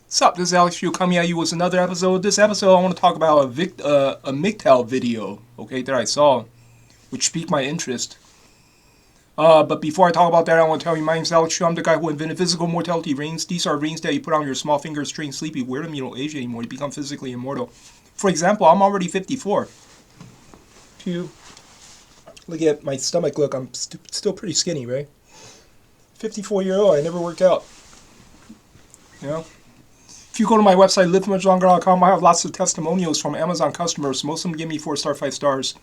What's up? This is Alex Q coming at you with another episode. This episode, I want to talk about a MGTOW video, okay, that I saw, which piqued my interest. But before I talk about that, I want to tell you my name's Alex Q. I'm the guy who invented physical mortality rings. These are rings that you put on your small finger, string sleepy, wear them, you don't age anymore. You become physically immortal. For example, I'm already 54. If you look at my stomach, look, I'm still pretty skinny, right? 54-year-old, I never worked out. You know? If you go to my website, livemuchlonger.com, I have lots of testimonials from Amazon customers. Most of them give me 4-star, 5 stars.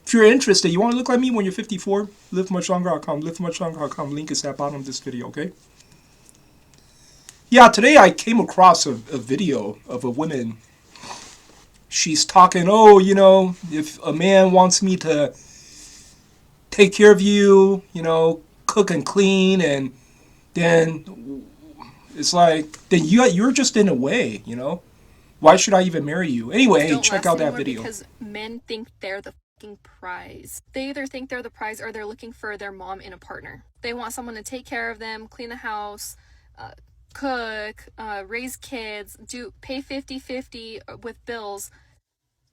If you're interested, you want to look like me when you're 54, livemuchlonger.com, livemuchlonger.com. Link is at the bottom of this video, okay? Yeah, today I came across a video of a woman. She's talking, oh, you know, if a man wants me to take care of you, you know, cook and clean, and then it's like, then you're just in a way, you know? Why should I even marry you? Anyway, hey, check out that video. Because men think they're the fucking prize. They either think they're the prize or they're looking for their mom in a partner. They want someone to take care of them, clean the house, cook, raise kids, pay 50-50 with bills.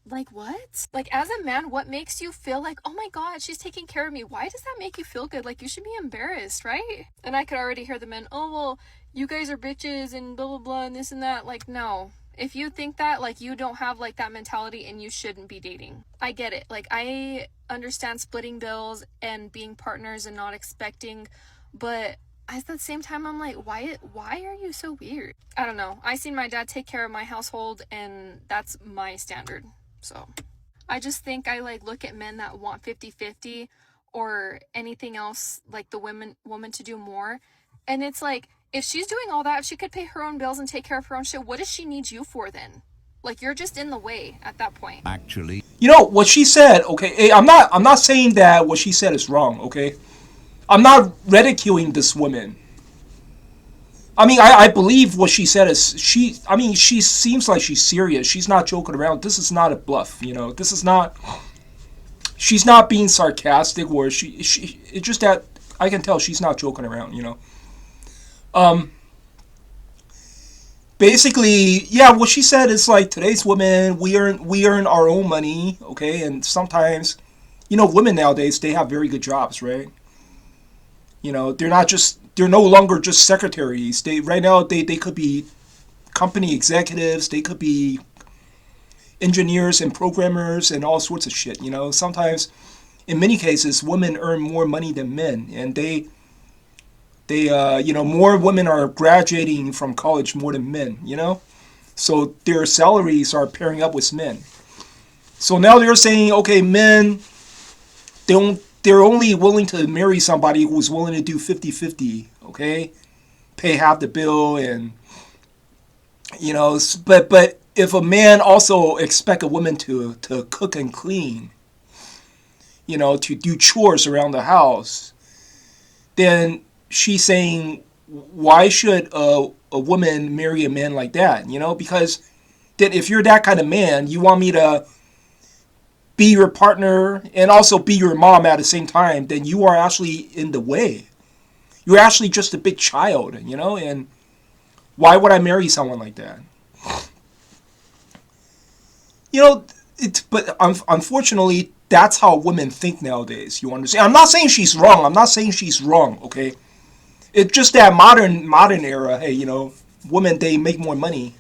Like, what? Like, as a man, what makes you feel like, oh my god, she's taking care of me? Why does that make you feel good? Like, you should be embarrassed, right? And I could already hear the men, oh, well, you guys are bitches and blah, blah, blah, and this and that. Like, no. If you think that, like, you don't have, like, that mentality and you shouldn't be dating. I get it. Like, I understand splitting bills and being partners and not expecting, but at the same time, I'm like, why are you so weird? I don't know. I seen my dad take care of my household, and that's my standard. So I just think I like look at men that want 50-50 or anything else, like the woman to do more, and it's like, if she's doing all that, if she could pay her own bills and take care of her own shit, what does she need you for then? Like, you're just in the way at that point. Actually, you know what she said, okay, hey, I'm not saying that what she said is wrong, okay? I'm not ridiculing this woman. I mean, I believe what she said is, she seems like she's serious. She's not joking around. This is not a bluff, you know. This is not, she's not being sarcastic, or it's just that I can tell she's not joking around, you know. Basically, yeah, what she said is like, today's women, we earn our own money, okay? And sometimes, you know, women nowadays, they have very good jobs, right? You know, they're no longer just secretaries. Right now they could be company executives, they could be engineers and programmers and all sorts of shit, you know. Sometimes, in many cases, women earn more money than men, and they you know, more women are graduating from college more than men, you know. So their salaries are pairing up with men. So now they're saying, okay, men, they're only willing to marry somebody who's willing to do 50-50, okay? Pay half the bill, and, you know, but if a man also expect a woman to cook and clean, you know, to do chores around the house, then she's saying, why should a woman marry a man like that, you know? Because then if you're that kind of man, you want me to be your partner and also be your mom at the same time, then you are actually in the way. You're actually just a big child, you know? And why would I marry someone like that? You know, but unfortunately, that's how women think nowadays. You understand? I'm not saying she's wrong. I'm not saying she's wrong, okay? It's just that modern era, hey, you know, women, they make more money.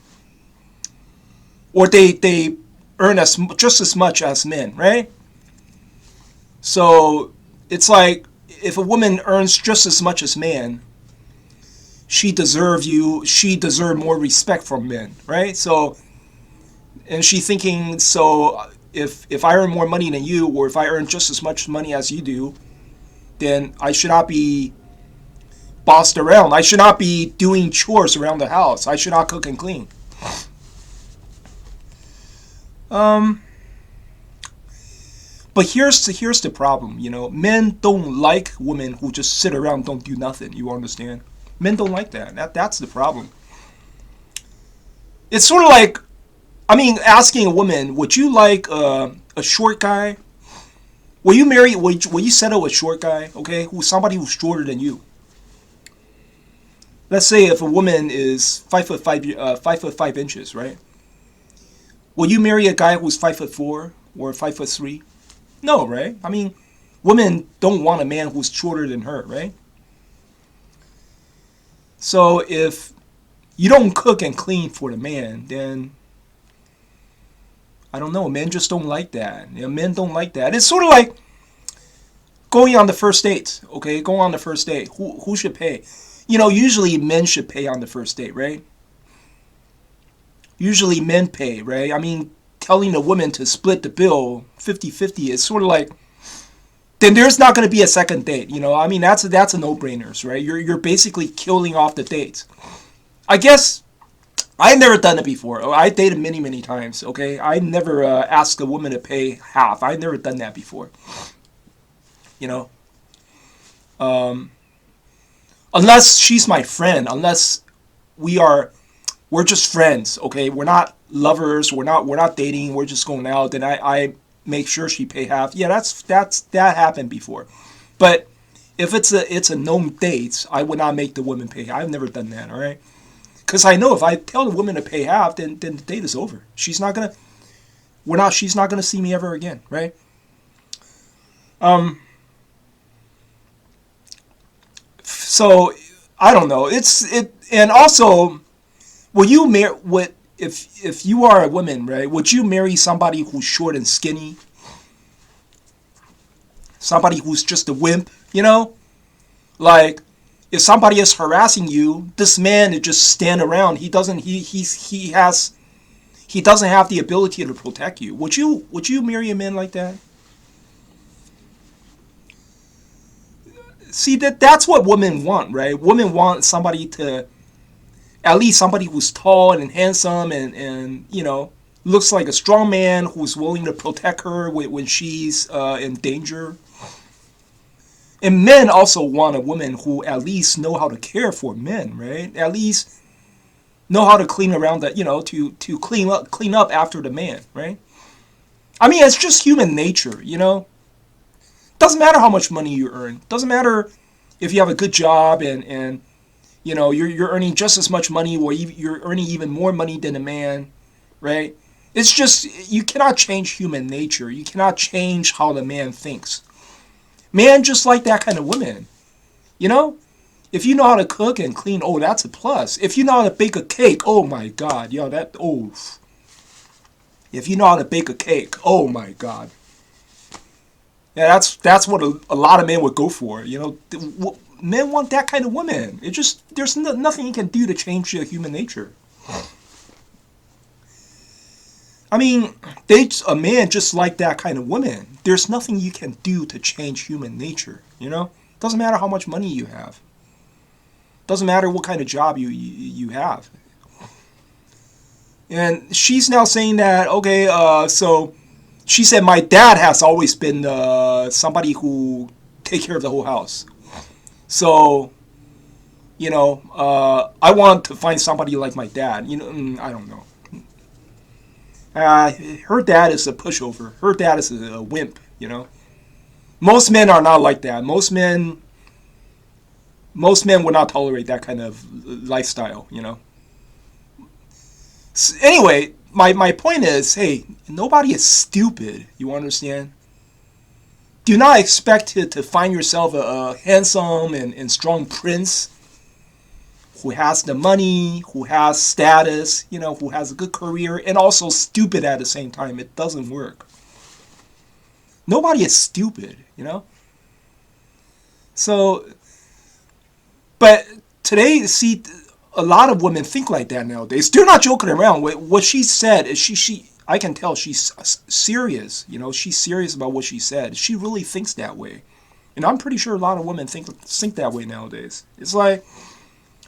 Or they earn just as much as men, right? So it's like, if a woman earns just as much as man, she deserves more respect from men, right? So, and she thinking, so if I earn more money than you, or if I earn just as much money as you do, then I should not be bossed around. I should not be doing chores around the house. I should not cook and clean. But here's the problem, you know. Men don't like women who just sit around and don't do nothing. You understand? Men don't like that. That's the problem. It's sort of like, I mean, asking a woman, would you like a short guy? Will you settle a short guy, okay? Somebody who's shorter than you? let's say if a woman is 5'5", 5'5" right? Will you marry a guy who's 5'4" or 5'3"? No, right? I mean, women don't want a man who's shorter than her, right? So if you don't cook and clean for the man, then I don't know. Men just don't like that. You know, men don't like that. It's sort of like going on the first date. Okay, going on the first date. Who should pay? Usually men should pay on the first date, right? Usually men pay, right? I mean, telling a woman to split the bill 50-50 is sort of like, then there's not going to be a second date. I mean, that's a no-brainer, right? You're basically killing off the date. I guess I've never done it before. I dated many, many times, okay? I never asked a woman to pay half. I've never done that before, you know? Um, unless she's my friend, unless we are, we're just friends, okay? We're not lovers, we're not dating, we're just going out, then I make sure she pay half. Yeah, that happened before. But if it's a known date, I would not make the woman pay. I've never done that, all right? Because I know if I tell the woman to pay half, then the date is over. She's not gonna see me ever again, right? Um. So I don't know. And also, will you marry? What if you are a woman, right? Would you marry somebody who's short and skinny? Somebody who's just a wimp, Like, if somebody is harassing you, this man is just stand around. He doesn't have the ability to protect you. Would you marry a man like that? See, that's what women want, right? Women want somebody to, at least somebody who's tall and handsome and looks like a strong man who's willing to protect her when she's in danger. And men also want a woman who at least know how to care for men, right? At least know how to clean around that, to clean up after the man, right? I mean, it's just human nature. Doesn't matter how much money you earn. Doesn't matter if you have a good job and you're earning just as much money or you're earning even more money than a man, right? It's just you cannot change human nature. You cannot change how the man thinks. Man just like that kind of woman, you know? If you know how to cook and clean, oh, that's a plus. If you know how to bake a cake, oh my God, oh. If you know how to bake a cake, oh my God. Yeah, that's what a lot of men would go for. Men want that kind of woman. It just there's nothing you can do to change human nature. I mean, a man just like that kind of woman. There's nothing you can do to change human nature. Doesn't matter how much money you have. Doesn't matter what kind of job you have. And she's now saying that okay, so she said my dad has always been somebody who take care of the whole house. So, I want to find somebody like my dad. I don't know. Her dad is a pushover. Her dad is a wimp. Most men are not like that. Most men would not tolerate that kind of lifestyle. Anyway, my point is, hey, nobody is stupid. You understand? Do not expect to find yourself a handsome and strong prince who has the money, who has status, who has a good career, and also stupid at the same time. It doesn't work. Nobody is stupid. So, but today, see, a lot of women think like that nowadays. They're not joking around. What she said is I can tell she's serious. She's serious about what she said. She really thinks that way. And I'm pretty sure a lot of women think that way nowadays. It's like,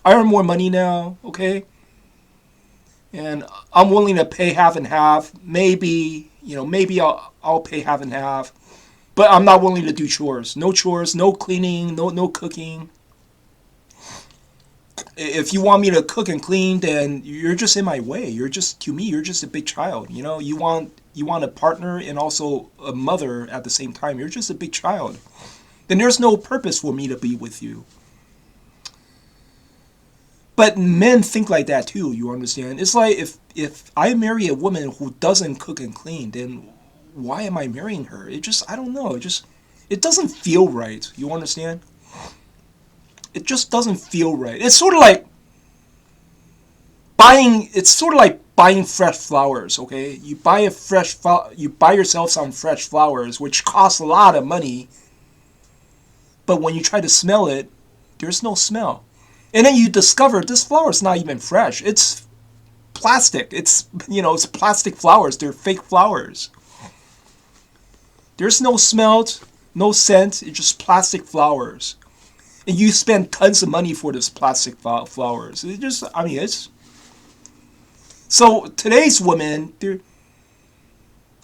I earn more money now, okay? And I'm willing to pay half and half. Maybe I'll pay half and half. But I'm not willing to do chores. No chores, no cleaning, no cooking. If you want me to cook and clean, then you're just in my way. To me, you're just a big child. You want a partner and also a mother at the same time. You're just a big child. Then there's no purpose for me to be with you. But men think like that too. You understand? It's like if I marry a woman who doesn't cook and clean, then why am I marrying her? It just I don't know. It doesn't feel right. You understand? It just doesn't feel right. It's sort of like buying. It's sort of like buying fresh flowers. Okay, you buy yourself some fresh flowers, which costs a lot of money. But when you try to smell it, there's no smell. And then you discover this flower is not even fresh. It's plastic. It's plastic flowers. They're fake flowers. There's no smell, no scent. It's just plastic flowers. And you spend tons of money for this plastic flowers. It's so today's women.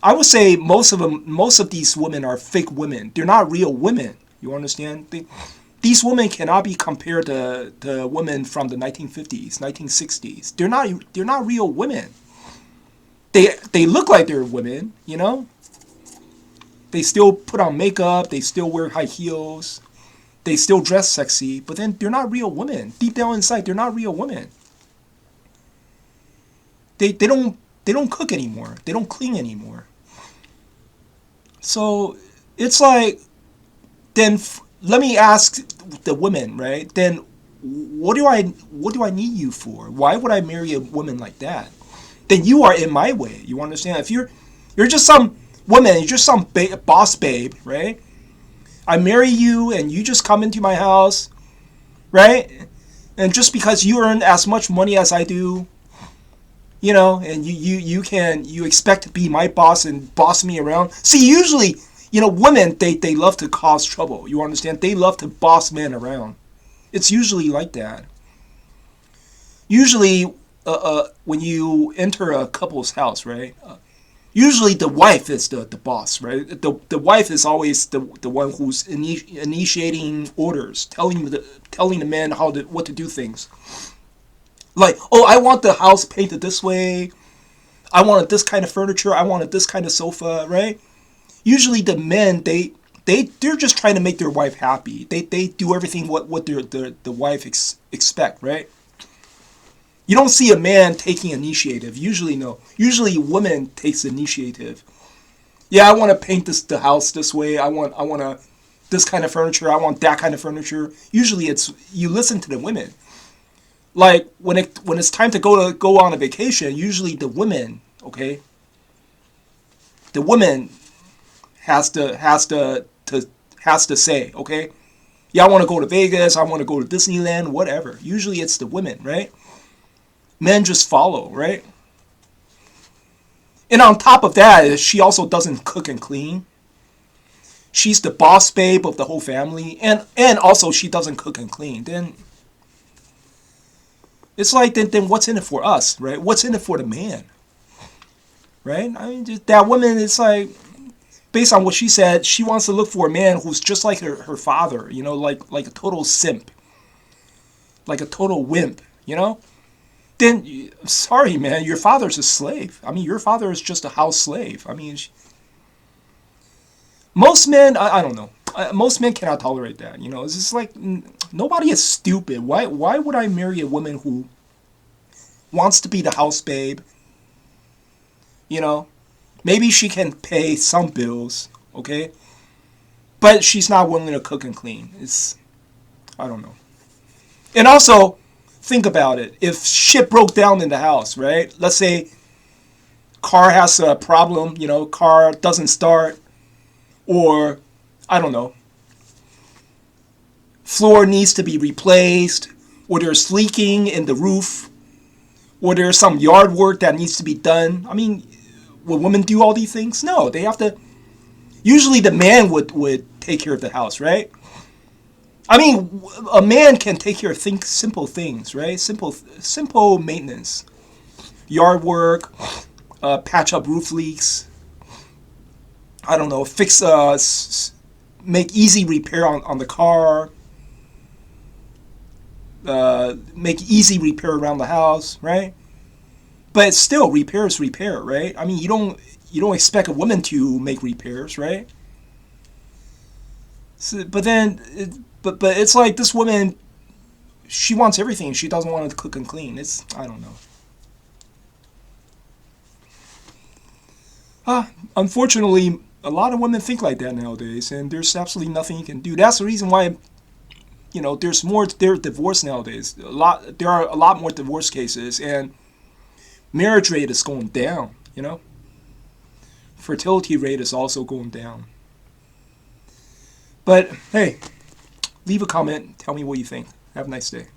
I would say most of these women are fake women. They're not real women. You understand? These women cannot be compared to the women from the 1950s, 1960s. They're not real women. They look like they're women, you know? They still put on makeup, they still wear high heels, they still dress sexy, but then they're not real women. Deep down inside, they're not real women. They don't cook anymore. They don't clean anymore. So it's like then let me ask the women, right? Then what do I need you for? Why would I marry a woman like that? Then you are in my way. You understand? If you're just some woman, you're just some boss babe, right? I marry you and you just come into my house, right? And just because you earn as much money as I do, and you expect to be my boss and boss me around. See, usually, women they love to cause trouble. You understand? They love to boss men around. It's usually like that. Usually, when you enter a couple's house, right? Usually the wife is the boss, right? The wife is always the one who's initiating orders, telling the man what to do things. Like, oh, I want the house painted this way. I wanted this kind of furniture. I wanted this kind of sofa, right? Usually the men they're just trying to make their wife happy. They do everything what the wife expect, right? You don't see a man taking initiative. Usually no. Usually a woman takes initiative. Yeah, I want to paint the house this way. I want this kind of furniture. I want that kind of furniture. Usually it's you listen to the women. Like when it's time to go on a vacation, usually the women, okay? The woman has to say, okay? Yeah, I want to go to Vegas, I want to go to Disneyland, whatever. Usually it's the women, right? Men just follow, right? And on top of that, she also doesn't cook and clean. She's the boss babe of the whole family, and also she doesn't cook and clean. Then it's like then what's in it for us, right? What's in it for the man, right? I mean, that woman is like, based on what she said, she wants to look for a man who's just like her father, like a total simp, like a total wimp, Then, sorry, man, your father's a slave. I mean, your father is just a house slave. I mean, most men, I don't know. Most men cannot tolerate that. It's just like nobody is stupid. Why would I marry a woman who wants to be the house babe? Maybe she can pay some bills, okay, but she's not willing to cook and clean. I don't know. And also, think about it. If shit broke down in the house, right? Let's say car has a problem. Car doesn't start, or I don't know, floor needs to be replaced, or there's leaking in the roof, or there's some yard work that needs to be done. I mean, will women do all these things? No, they have to. Usually the man would take care of the house, right? I mean, a man can take care of simple things, right? Simple maintenance. Yard work, patch up roof leaks. I don't know, make easy repair on the car. Make easy repair around the house, right? But still, repair is repair, right? I mean, you don't expect a woman to make repairs, right? So, but it's like this woman, she wants everything. She doesn't want to cook and clean. It's, I don't know. Unfortunately, a lot of women think like that nowadays, and there's absolutely nothing you can do. That's the reason why, there's divorce nowadays. There are a lot more divorce cases, and marriage rate is going down. Fertility rate is also going down. But hey, leave a comment. Tell me what you think. Have a nice day.